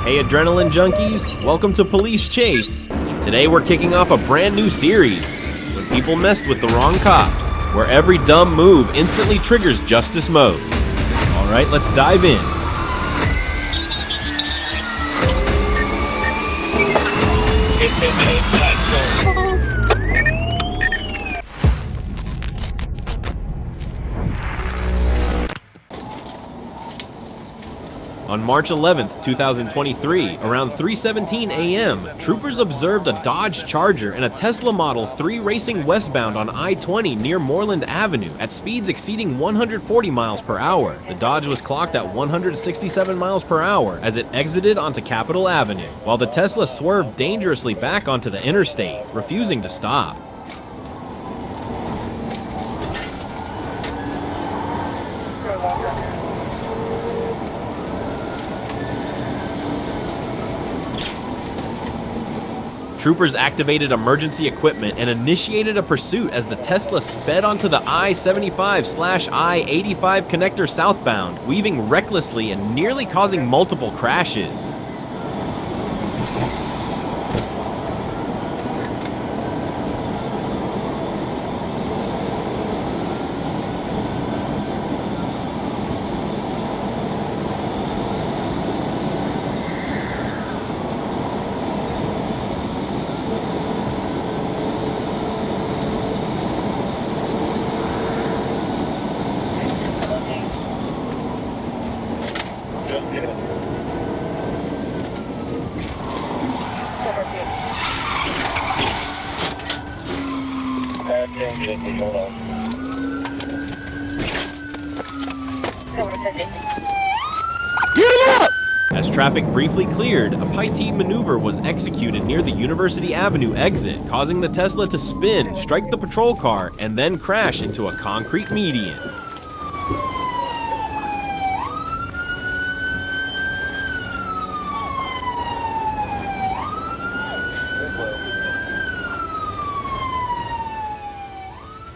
Hey adrenaline junkies, welcome to Police Chase. Today we're kicking off a brand new series, When People Messed with the Wrong Cops, where every dumb move instantly triggers justice mode. Alright, let's dive in. On March 11th, 2023, around 3:17 a.m., troopers observed a Dodge Charger and a Tesla Model 3 racing westbound on I-20 near Moreland Avenue at speeds exceeding 140 miles per hour. The Dodge was clocked at 167 miles per hour as it exited onto Capitol Avenue, while the Tesla swerved dangerously back onto the interstate, refusing to stop. Troopers activated emergency equipment and initiated a pursuit as the Tesla sped onto the I-75/I-85 connector southbound, weaving recklessly and nearly causing multiple crashes. As traffic briefly cleared, a Pite maneuver was executed near the University Avenue exit, causing the Tesla to spin, strike the patrol car, and then crash into a concrete median.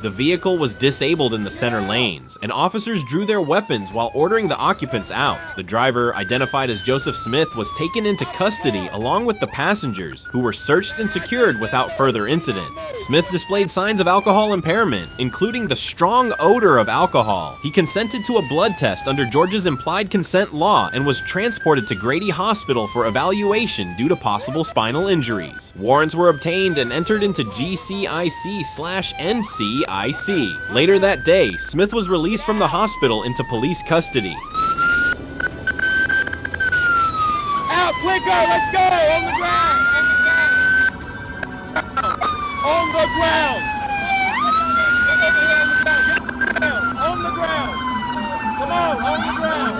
The vehicle was disabled in the center lanes, and officers drew their weapons while ordering the occupants out. The driver, identified as Joseph Smith, was taken into custody along with the passengers, who were searched and secured without further incident. Smith displayed signs of alcohol impairment, including the strong odor of alcohol. He consented to a blood test under Georgia's implied consent law and was transported to Grady Hospital for evaluation due to possible spinal injuries. Warrants were obtained and entered into GCIC/NCIC. Later that day, Smith was released from the hospital into police custody. Out, quicker, let's go! On the ground! On the ground! On the ground! Come on, on the ground!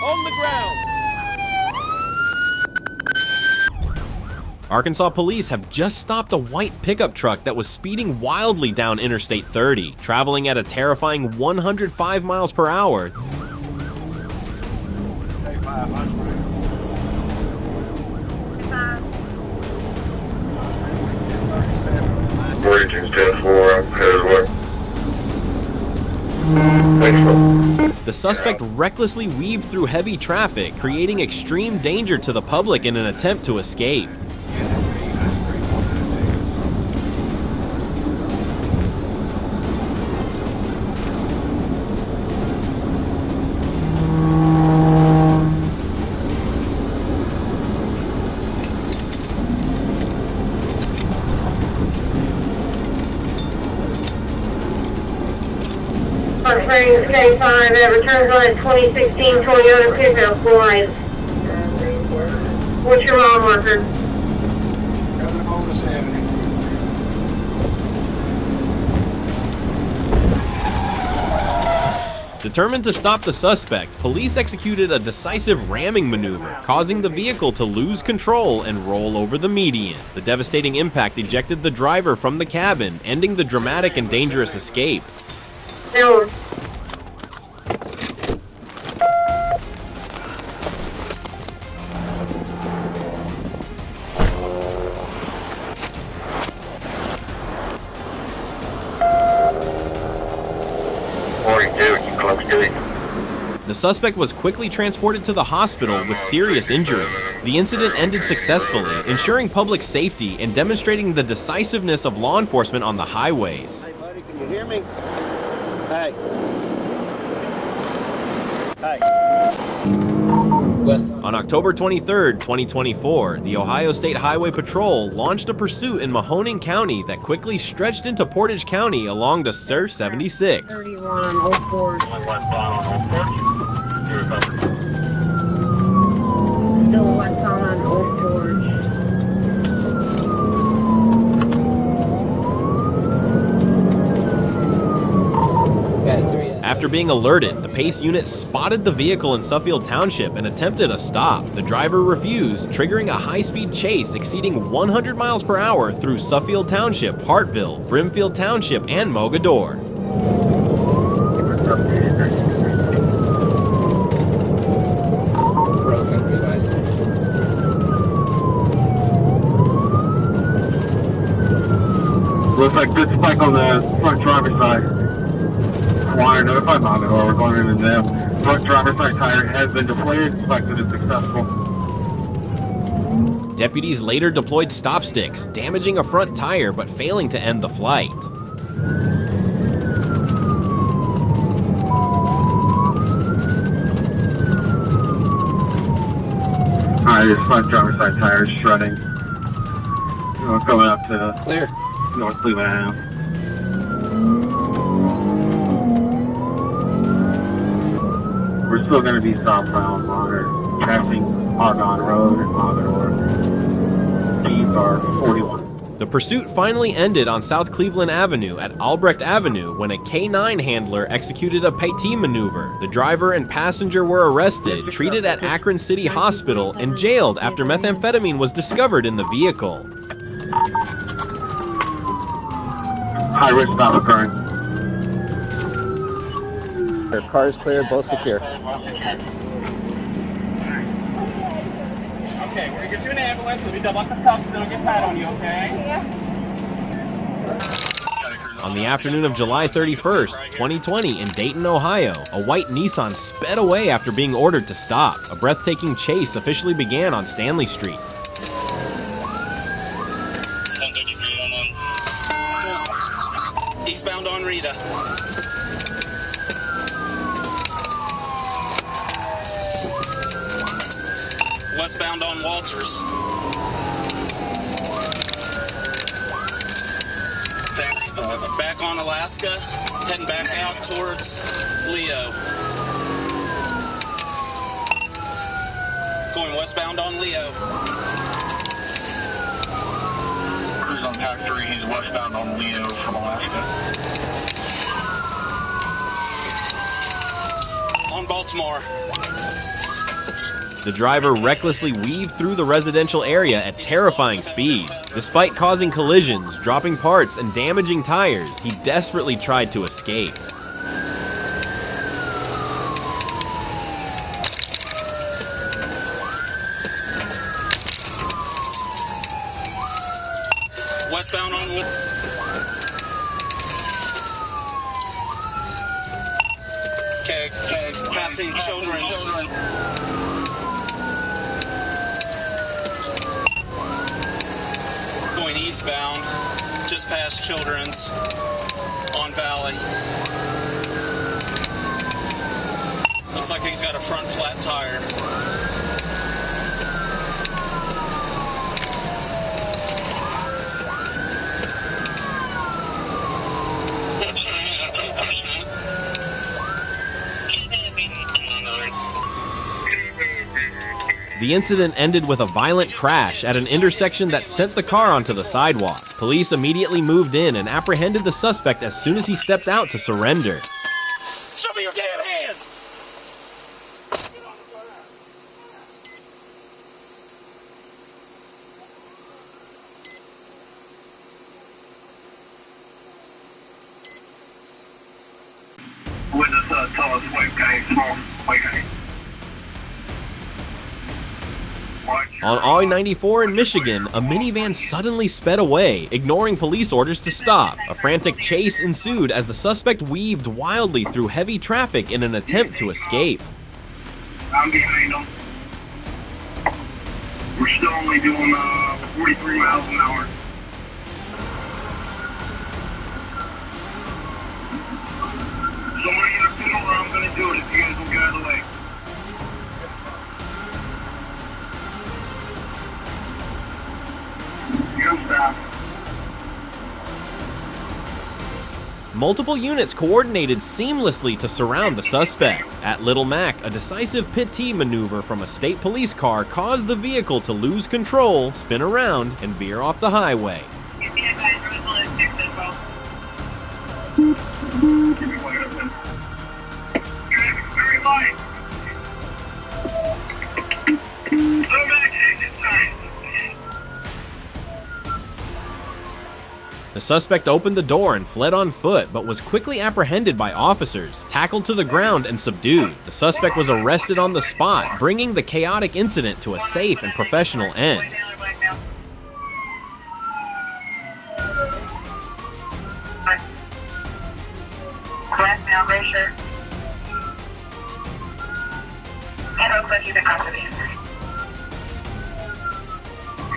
On the ground! Arkansas police have just stopped a white pickup truck that was speeding wildly down Interstate 30, traveling at a terrifying 105 miles per hour. The suspect recklessly weaved through heavy traffic, creating extreme danger to the public in an attempt to escape. K5 that returns on a 2016 Toyota pickup line. What's your mile marker? Determined to stop the suspect, police executed a decisive ramming maneuver, causing the vehicle to lose control and roll over the median. The devastating impact ejected the driver from the cabin, ending the dramatic and dangerous escape. No. The suspect was quickly transported to the hospital with serious injuries. The incident ended successfully, ensuring public safety and demonstrating the decisiveness of law enforcement on the highways. Hey, buddy, can you hear me? Hey. Hey. On October 23, 2024, the Ohio State Highway Patrol launched a pursuit in Mahoning County that quickly stretched into Portage County along the Sur 76. 31 on Old Forge. Still westbound on Old Forge. After being alerted, the PACE unit spotted the vehicle in Suffield Township and attempted a stop. The driver refused, triggering a high-speed chase exceeding 100 miles per hour through Suffield Township, Hartville, Brimfield Township, and Mogador. Looks like good spike on the front driver's side. Wire notified Mogador, we're going in the front driver's side tire has been deflated, inspected as successful. Deputies later deployed stop sticks, damaging a front tire but failing to end the flight. Alright, this front driver's side tire is shredding. We're coming up to Clear. North Cleveland now. We're still going to be southbound longer, passing Argonne Road and Mogador. Speeds are 41. The pursuit finally ended on South Cleveland Avenue at Albrecht Avenue when a K-9 handler executed a Petit maneuver. The driver and passenger were arrested, treated at Akron City Hospital, and jailed after methamphetamine was discovered in the vehicle. High risk not occurring. Their car is clear, both secure. Okay, we're gonna get you an ambulance. Let me double up the cuffs so they don't get tied on you, okay? On the afternoon of July 31st, 2020 in Dayton, Ohio, a white Nissan sped away after being ordered to stop. A breathtaking chase officially began on Stanley Street. Eastbound on Rita. Westbound on Walters. Back on Alaska, heading back out towards Leo. Going westbound on Leo. Cruise on Tac 3, he's westbound on Leo from Alaska. On Baltimore. The driver recklessly weaved through the residential area at terrifying speeds. Despite causing collisions, dropping parts, and damaging tires, he desperately tried to escape. Westbound on Wood. Okay, passing Children's. Going eastbound, just past Children's on Valley. Looks like he's got a front flat tire. The incident ended with a violent crash at an intersection that sent the car onto the sidewalk. Police immediately moved in and apprehended the suspect as soon as he stepped out to surrender. Show me your damn hands! Witness, tell us white guy, small white guy. On I-94 in Michigan, a minivan suddenly sped away, ignoring police orders to stop. A frantic chase ensued as the suspect weaved wildly through heavy traffic in an attempt to escape. I'm behind them. We're still only doing 43 miles an hour. So I'm going to put over, I'm going to do it if you guys don't get out of the way. You're going to stop. Multiple units coordinated seamlessly to surround the suspect. At Little Mac, a decisive pit-T maneuver from a state police car caused the vehicle to lose control, spin around, and veer off the highway. Very light. The suspect opened the door and fled on foot, but was quickly apprehended by officers, tackled to the ground, and subdued. The suspect was arrested on the spot, bringing the chaotic incident to a safe and professional end.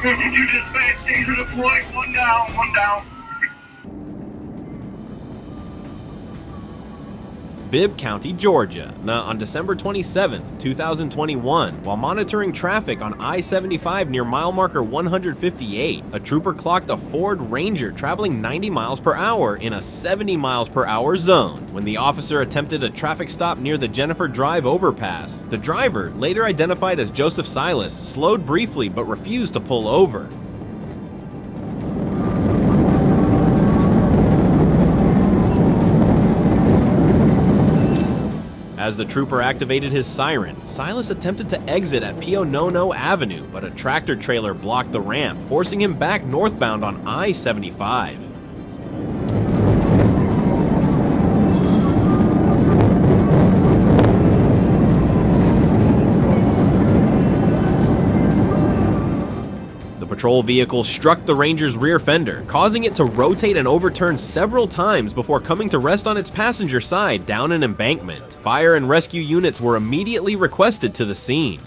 Did you dispatch taser deployed? One down, one down. Bibb County, Georgia. Now, on December 27, 2021, while monitoring traffic on I-75 near mile marker 158, a trooper clocked a Ford Ranger traveling 90 miles per hour in a 70 miles per hour zone. When the officer attempted a traffic stop near the Jennifer Drive overpass, the driver, later identified as Joseph Silas, slowed briefly but refused to pull over. As the trooper activated his siren, Silas attempted to exit at Pionono Avenue, but a tractor trailer blocked the ramp, forcing him back northbound on I-75. The patrol vehicle struck the Ranger's rear fender, causing it to rotate and overturn several times before coming to rest on its passenger side down an embankment. Fire and rescue units were immediately requested to the scene.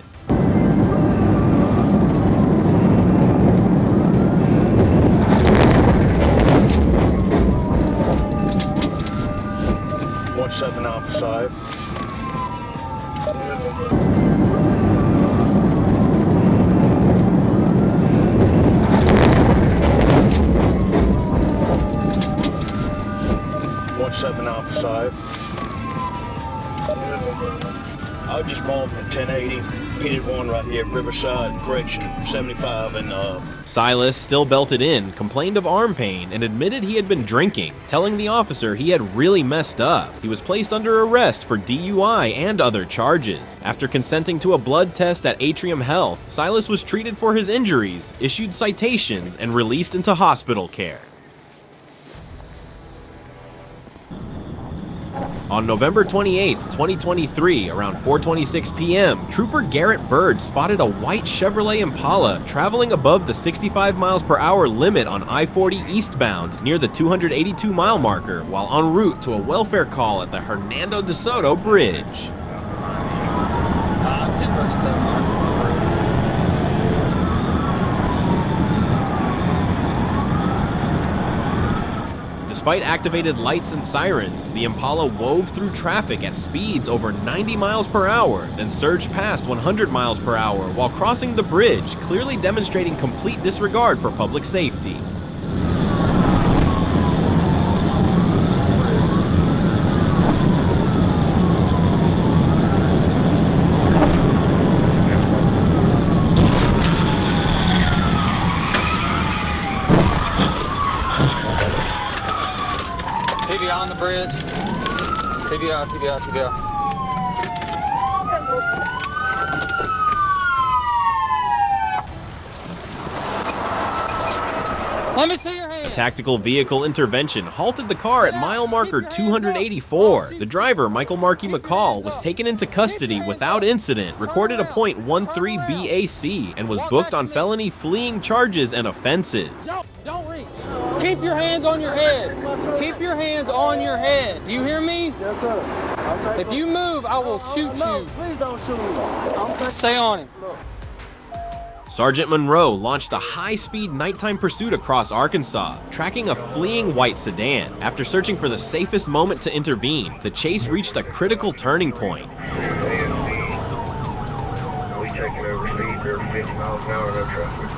.17 outside. Outside. I was just bought from 1080, heated one right here at Riverside, correction, 75, and Silas, still belted in, complained of arm pain and admitted he had been drinking, telling the officer he had really messed up. He was placed under arrest for DUI and other charges. After consenting to a blood test at Atrium Health, Silas was treated for his injuries, issued citations, and released into hospital care. On November 28, 2023, around 4:26 p.m., Trooper Garrett Bird spotted a white Chevrolet Impala traveling above the 65 miles per hour limit on I-40 eastbound near the 282 mile marker while en route to a welfare call at the Hernando de Soto Bridge. Despite activated lights and sirens, the Impala wove through traffic at speeds over 90 miles per hour, then surged past 100 miles per hour while crossing the bridge, clearly demonstrating complete disregard for public safety. On the bridge. TBR, TBR, TBR. Let me see your hand. A tactical vehicle intervention halted the car at mile marker 284. The driver, Michael Markey McCall, was taken into custody without incident, recorded a .13 BAC, and was booked on felony fleeing charges and offenses. Don't reach. Keep your hands on your head. Keep your hands on your head. Do you hear me? Yes, sir. If you move, I will shoot you. Please don't shoot me. Stay on him. Sergeant Monroe launched a high-speed nighttime pursuit across Arkansas, tracking a fleeing white sedan. After searching for the safest moment to intervene, the chase reached a critical turning point. We taking over speed, over 50 miles an hour, no traffic.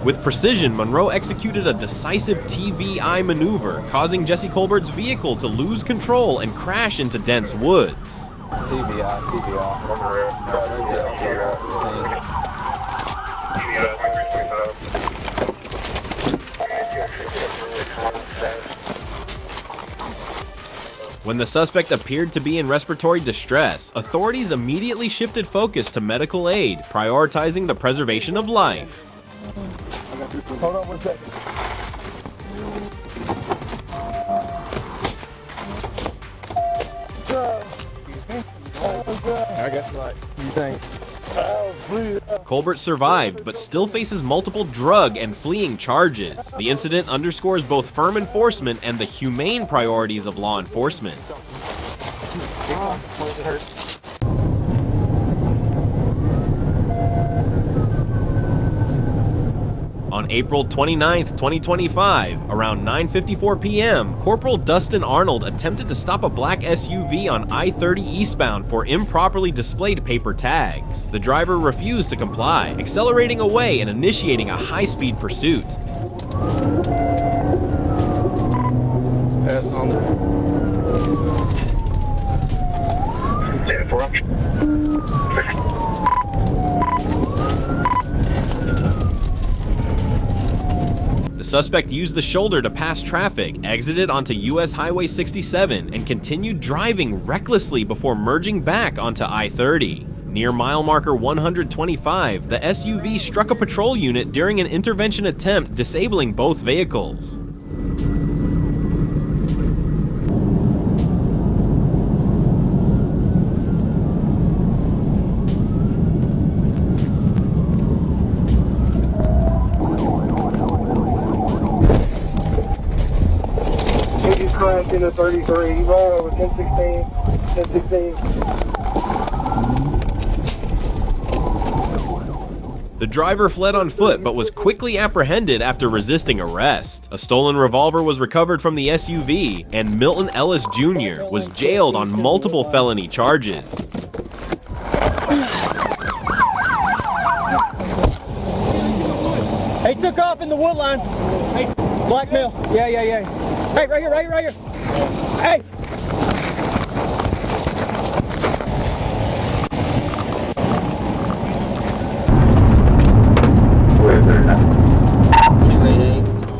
With precision, Monroe executed a decisive TVI maneuver, causing Jesse Colbert's vehicle to lose control and crash into dense woods. TVI. When the suspect appeared to be in respiratory distress, authorities immediately shifted focus to medical aid, prioritizing the preservation of life. Hold on 1 second. I got the light. You think? Colbert survived, but still faces multiple drug and fleeing charges. The incident underscores both firm enforcement and the humane priorities of law enforcement. On April 29, 2025, around 9:54 p.m., Corporal Dustin Arnold attempted to stop a black SUV on I-30 eastbound for improperly displayed paper tags. The driver refused to comply, accelerating away and initiating a high-speed pursuit. Pass on the... The suspect used the shoulder to pass traffic, exited onto US Highway 67, and continued driving recklessly before merging back onto I-30. Near mile marker 125, the SUV struck a patrol unit during an intervention attempt, disabling both vehicles. In the 33, roll over 1016, 1016. The driver fled on foot but was quickly apprehended after resisting arrest. A stolen revolver was recovered from the SUV, and Milton Ellis Jr. was jailed on multiple felony charges. He took off in the wood line. Hey, blackmail. Yeah. Hey, right here. Hey!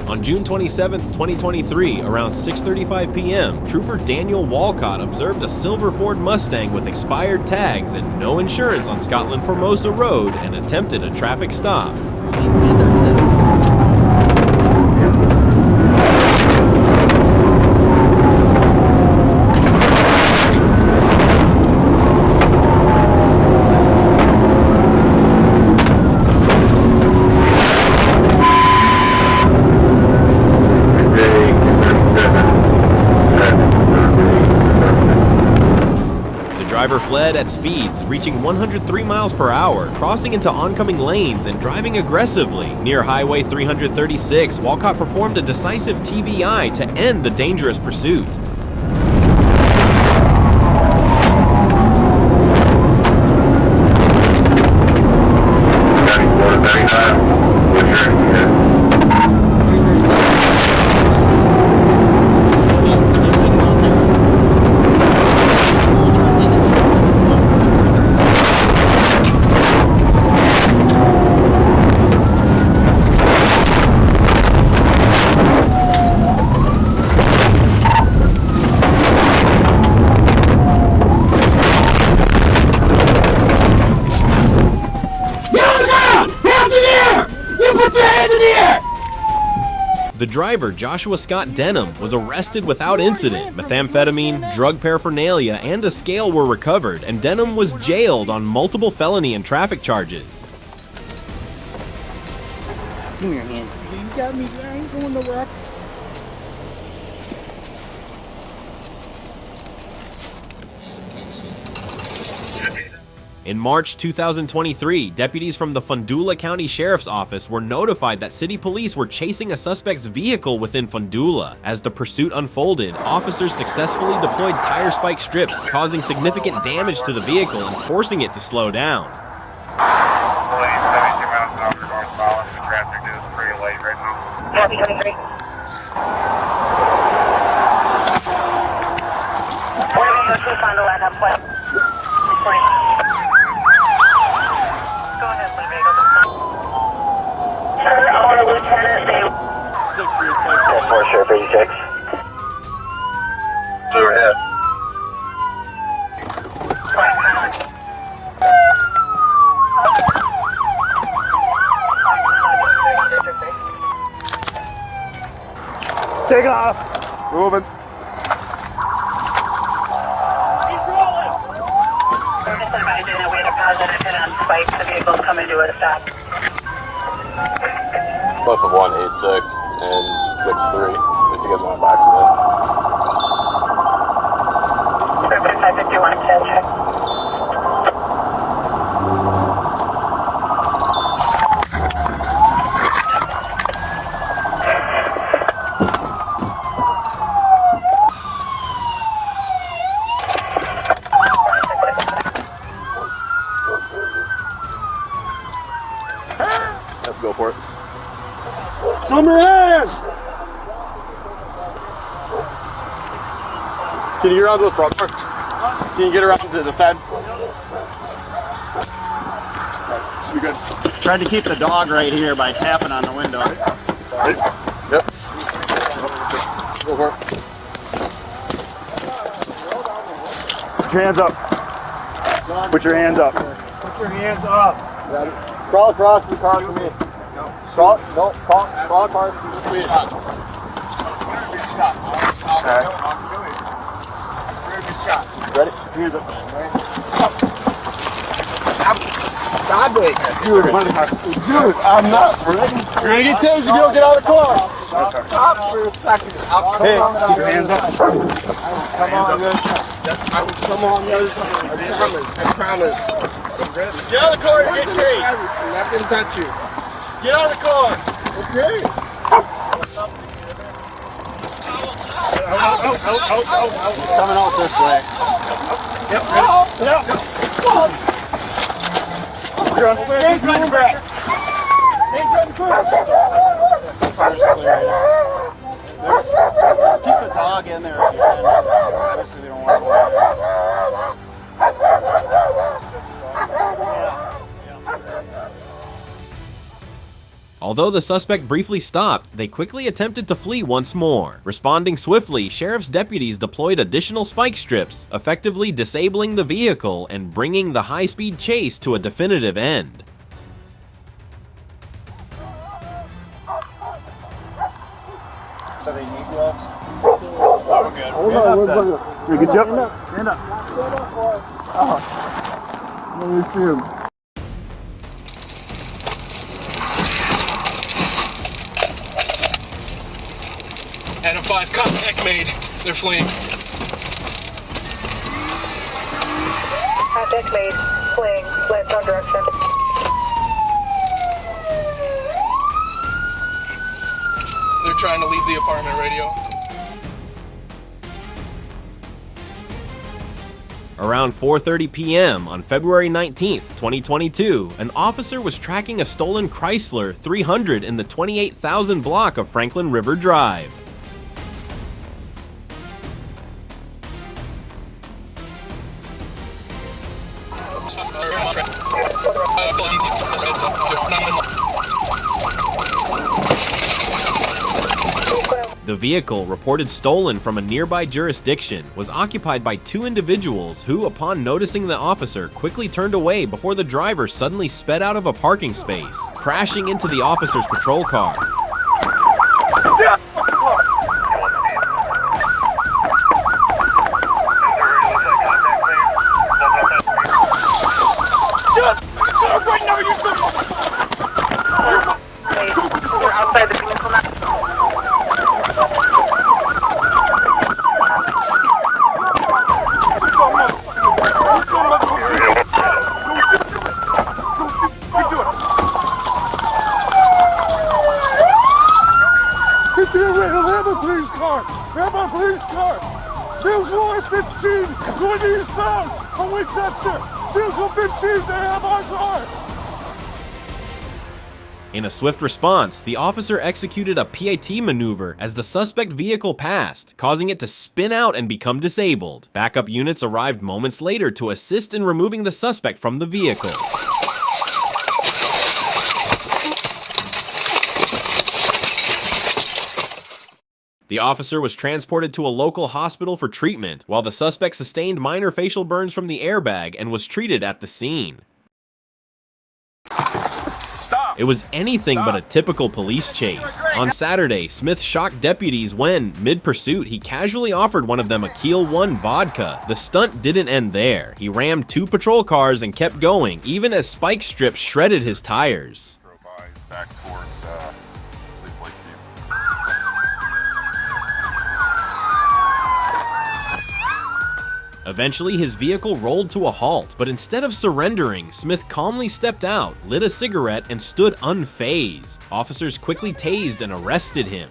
On June 27, 2023, around 6:35 p.m., Trooper Daniel Walcott observed a silver Ford Mustang with expired tags and no insurance on Scotland Formosa Road and attempted a traffic stop. The driver fled at speeds reaching 103 miles per hour, crossing into oncoming lanes and driving aggressively. Near Highway 336, Walcott performed a decisive TVI to end the dangerous pursuit. The driver, Joshua Scott Denham, was arrested without incident. Methamphetamine, drug paraphernalia, and a scale were recovered, and Denham was jailed on multiple felony and traffic charges. Give me your hand. You got me, I ain't going nowhere. In March 2023, deputies from the Fondulac County Sheriff's Office were notified that city police were chasing a suspect's vehicle within Fondulac. As the pursuit unfolded, officers successfully deployed tire spike strips, causing significant damage to the vehicle and forcing it to slow down. 72 miles an hour northbound. The traffic is pretty late right now. Copy 23. What are we going to find the land up point? Go ahead, leave it. Sir, I want a lieutenant. 4 Sheriff 86. Go ahead. Take off. Moving. We're just advising that we had a positive hit on spikes. The vehicle's coming to a stop. Both of 186 and 63, if you guys want to box it in. Urban 551 check. Let's go for it. Summer hands. Can you get around to the front part? Can you get around to the side? Should be good. Tried to keep the dog right here by tapping on the window. Ready? Yep. Go for it. Put your hands up. Put your hands up. Put your hands up. Crawl across the car for me. Crawl, no, crawl across the speed. Okay. Ready? Hands up. Dude, I'm not ready. You're gonna get tased if you don't get out of the car. Stop for a second. Hey, keep your hands up. Come on, man. Come on, man. I promise. Get out of the car and get tased. I'm not gonna touch you. Get out of the car. Okay. Coming out this way. Hands on your back. Hands on your back. Car's clear. Just keep the dog in there if you can. Obviously, we don't want to. Although the suspect briefly stopped, they quickly attempted to flee once more. Responding swiftly, sheriff's deputies deployed additional spike strips, effectively disabling the vehicle and bringing the high-speed chase to a definitive end. So they need gloves? Here, get you up. Stand up. Let me see him. Adam 5, contact made. They're fleeing. Contact made. Fleeing. Westbound direction. They're trying to leave the apartment radio. Around 4:30 p.m. on February 19th, 2022, an officer was tracking a stolen Chrysler 300 in the 28,000 block of Franklin River Drive. The vehicle, reported stolen from a nearby jurisdiction, was occupied by two individuals who, upon noticing the officer, quickly turned away before the driver suddenly sped out of a parking space, crashing into the officer's patrol car. You're outside the vehicle now. Have a police car! Have a police car! Vehicle 15 going eastbound on Winchester! Vehicle 15, they have our car! In a swift response, the officer executed a PAT maneuver as the suspect vehicle passed, causing it to spin out and become disabled. Backup units arrived moments later to assist in removing the suspect from the vehicle. The officer was transported to a local hospital for treatment, while the suspect sustained minor facial burns from the airbag and was treated at the scene. Stop! It was anything but a typical police chase. On Saturday, Smith shocked deputies when, mid-pursuit, he casually offered one of them a Keel 1 vodka. The stunt didn't end there. He rammed 2 patrol cars and kept going, even as spike strips shredded his tires. Back towards Eventually, his vehicle rolled to a halt, but instead of surrendering, Smith calmly stepped out, lit a cigarette, and stood unfazed. Officers quickly tased and arrested him.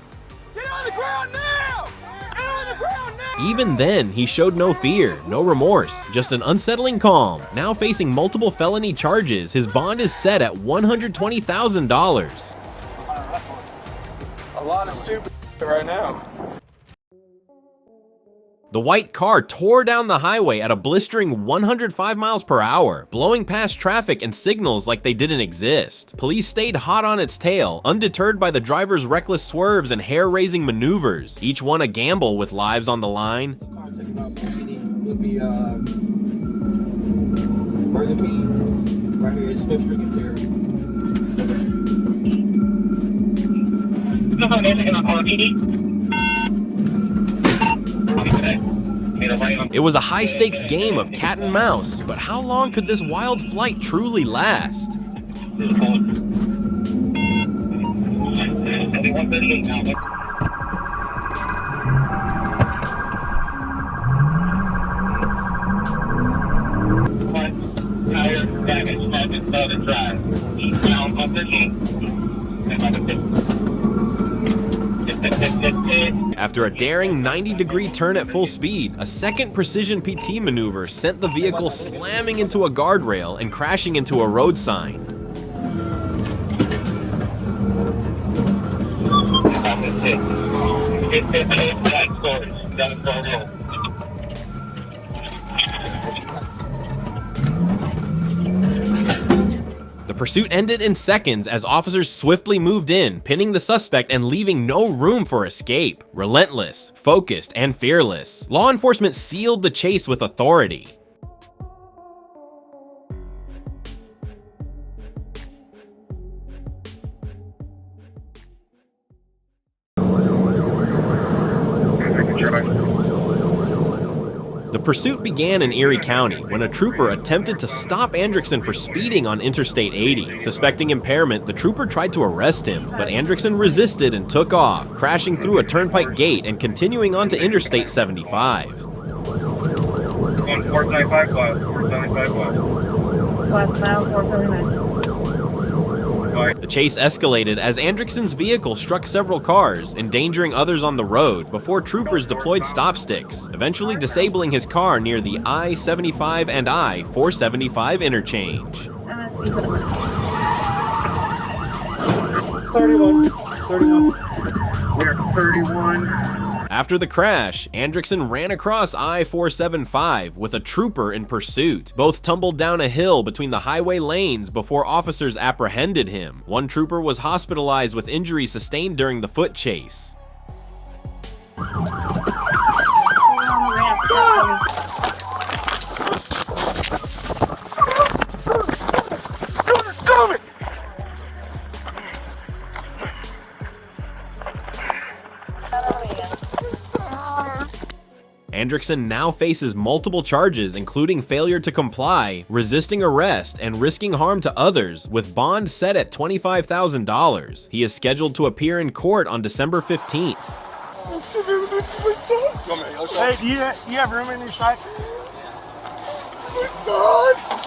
Get on the ground now! Get on the ground now! Even then, he showed no fear, no remorse, just an unsettling calm. Now facing multiple felony charges, his bond is set at $120,000. A lot of stupid right now. The white car tore down the highway at a blistering 105 miles per hour, blowing past traffic and signals like they didn't exist. Police stayed hot on its tail, undeterred by the driver's reckless swerves and hair-raising maneuvers, each one a gamble with lives on the line. Would be Burger Bean, right here, Smith Street interior. It was a high-stakes game of cat and mouse, but how long could this wild flight truly last? After a daring 90-degree turn at full speed, a second precision PT maneuver sent the vehicle slamming into a guardrail and crashing into a road sign. The pursuit ended in seconds as officers swiftly moved in, pinning the suspect and leaving no room for escape. Relentless, focused, and fearless, law enforcement sealed the chase with authority. The pursuit began in Erie County when a trooper attempted to stop Andrickson for speeding on Interstate 80. Suspecting impairment, the trooper tried to arrest him, but Andrickson resisted and took off, crashing through a turnpike gate and continuing onto Interstate 75. 475 class, 475 class. Last mile, 479. The chase escalated as Andrickson's vehicle struck several cars, endangering others on the road before troopers deployed stop sticks, eventually disabling his car near the I-75 and I-475 interchange. 31. We're 31. After the crash, Andrickson ran across I-475 with a trooper in pursuit. Both tumbled down a hill between the highway lanes before officers apprehended him. One trooper was hospitalized with injuries sustained during the foot chase. Shoot his stomach! Andrickson now faces multiple charges, including failure to comply, resisting arrest, and risking harm to others, with bond set at $25,000. He is scheduled to appear in court on December 15th. Hey, do you have room in your side? Oh my God!